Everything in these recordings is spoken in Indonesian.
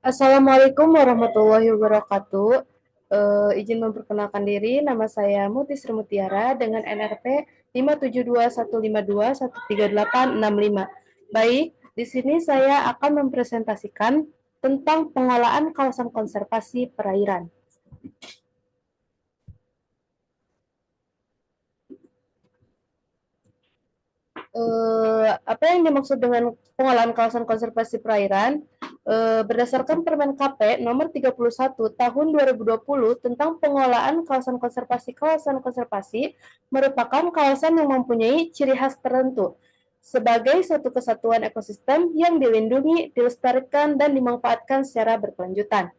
Assalamualaikum warahmatullahi wabarakatuh. Izin memperkenalkan diri, nama saya Muti Sri Mutiara dengan NRP 57215213865. Baik, di sini saya akan mempresentasikan tentang pengelolaan kawasan konservasi perairan. Apa yang dimaksud dengan pengelolaan kawasan konservasi perairan? Berdasarkan Permen KP nomor 31 tahun 2020 tentang pengelolaan kawasan konservasi merupakan kawasan yang mempunyai ciri khas tertentu sebagai suatu kesatuan ekosistem yang dilindungi, dilestarikan, dan dimanfaatkan secara berkelanjutan.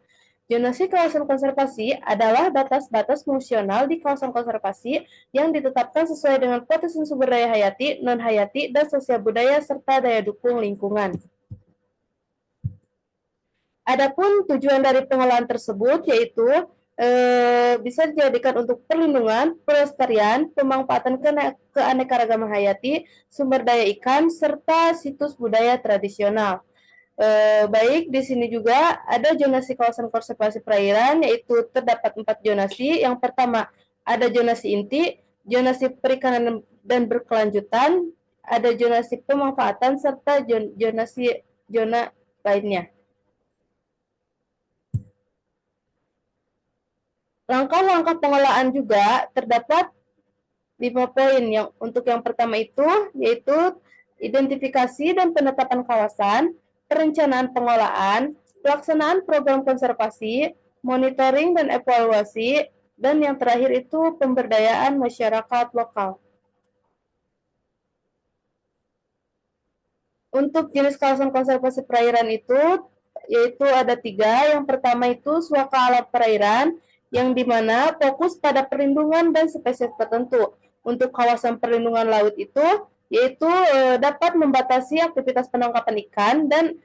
Zonasi kawasan konservasi adalah batas-batas fungsional di kawasan konservasi yang ditetapkan sesuai dengan potensi sumber daya hayati, non-hayati, dan sosial budaya serta daya dukung lingkungan. Adapun tujuan dari pengelolaan tersebut yaitu bisa dijadikan untuk perlindungan, pelestarian, pemanfaatan keanekaragaman hayati, sumber daya ikan, serta situs budaya tradisional. Baik, di sini juga ada zonasi kawasan konservasi perairan, yaitu terdapat 4 zonasi. Yang pertama, ada zonasi inti, zonasi perikanan dan berkelanjutan, ada zonasi pemanfaatan, serta zonasi zona lainnya. Langkah-langkah pengelolaan juga terdapat 5 poin. Untuk yang pertama itu, yaitu identifikasi dan penetapan kawasan, perencanaan pengelolaan, pelaksanaan program konservasi, monitoring dan evaluasi, dan yang terakhir itu pemberdayaan masyarakat lokal. Untuk jenis kawasan konservasi perairan itu, yaitu ada 3. Yang pertama itu suaka alam perairan, yang dimana fokus pada perlindungan dan spesies tertentu. Untuk kawasan perlindungan laut itu, yaitu dapat membatasi aktivitas penangkapan ikan dan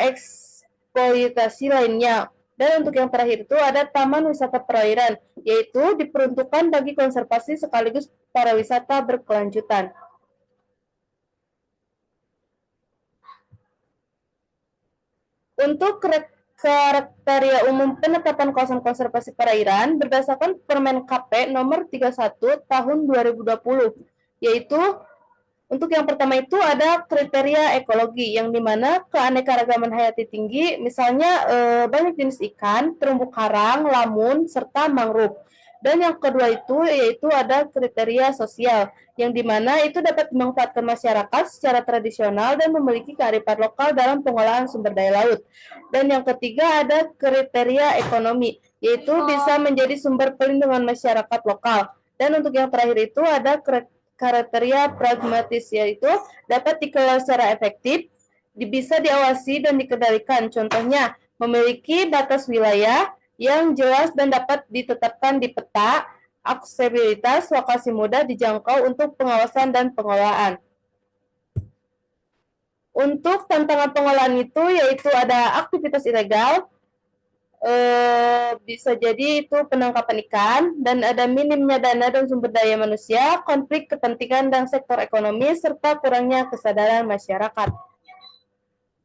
eksploitasi lainnya. Dan untuk yang terakhir itu ada taman wisata perairan, yaitu diperuntukkan bagi konservasi sekaligus pariwisata berkelanjutan. Untuk kriteria umum penetapan kawasan konservasi perairan berdasarkan Permen KP nomor 31 tahun 2020, yaitu untuk yang pertama itu ada kriteria ekologi, yang dimana keanekaragaman hayati tinggi, misalnya banyak jenis ikan, terumbu karang, lamun, serta mangrove. Dan yang kedua itu yaitu ada kriteria sosial, yang dimana itu dapat dimanfaatkan masyarakat secara tradisional dan memiliki kearifan lokal dalam pengolahan sumber daya laut. Dan yang ketiga ada kriteria ekonomi, yaitu bisa menjadi sumber perlindungan masyarakat lokal. Dan untuk yang terakhir itu ada kriteria pragmatis, yaitu dapat dikelola secara efektif, bisa diawasi dan dikendalikan. Contohnya, memiliki batas wilayah yang jelas dan dapat ditetapkan di peta, aksesibilitas, lokasi mudah dijangkau untuk pengawasan dan pengelolaan. Untuk tantangan pengelolaan itu yaitu ada aktivitas ilegal, bisa jadi itu penangkapan ikan, dan ada minimnya dana dan sumber daya manusia, konflik kepentingan dan sektor ekonomi, serta kurangnya kesadaran masyarakat.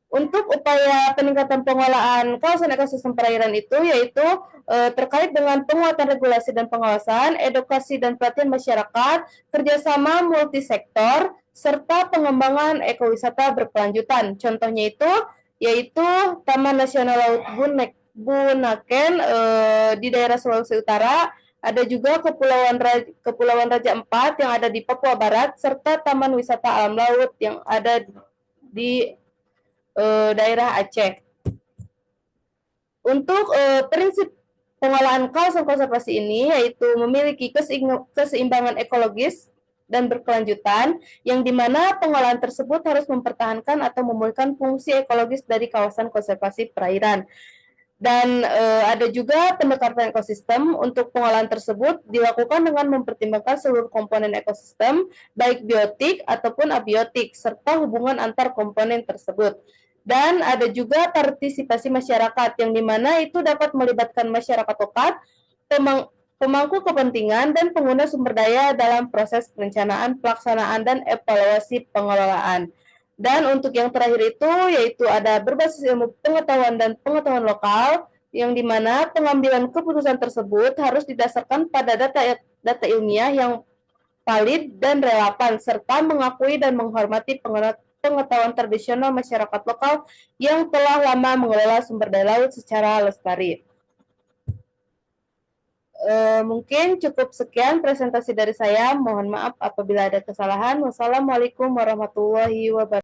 Untuk upaya peningkatan pengelolaan kawasan ekosistem perairan itu yaitu terkait dengan penguatan regulasi dan pengawasan, edukasi dan pelatihan masyarakat, kerjasama multisektor, serta pengembangan ekowisata berkelanjutan. Contohnya itu yaitu Taman Nasional Laut Bunaken di daerah Sulawesi Utara, ada juga Kepulauan Raja Empat yang ada di Papua Barat, serta Taman Wisata Alam Laut yang ada di daerah Aceh. Untuk prinsip pengolahan kawasan konservasi ini yaitu memiliki keseimbangan ekologis dan berkelanjutan, yang dimana pengolahan tersebut harus mempertahankan atau memulihkan fungsi ekologis dari kawasan konservasi perairan. Dan ada juga pendekatan ekosistem. Untuk pengolahan tersebut dilakukan dengan mempertimbangkan seluruh komponen ekosistem, baik biotik ataupun abiotik, serta hubungan antar komponen tersebut. Dan ada juga partisipasi masyarakat, yang dimana itu dapat melibatkan masyarakat lokal, pemangku kepentingan, dan pengguna sumber daya dalam proses perencanaan, pelaksanaan, dan evaluasi pengelolaan. Dan untuk yang terakhir itu yaitu ada berbasis ilmu pengetahuan dan pengetahuan lokal, yang dimana pengambilan keputusan tersebut harus didasarkan pada data ilmiah yang valid dan relevan, serta mengakui dan menghormati pengetahuan tradisional masyarakat lokal yang telah lama mengelola sumber daya laut secara lestari. Mungkin cukup sekian presentasi dari saya. Mohon maaf apabila ada kesalahan. Wassalamualaikum warahmatullahi wabarakatuh.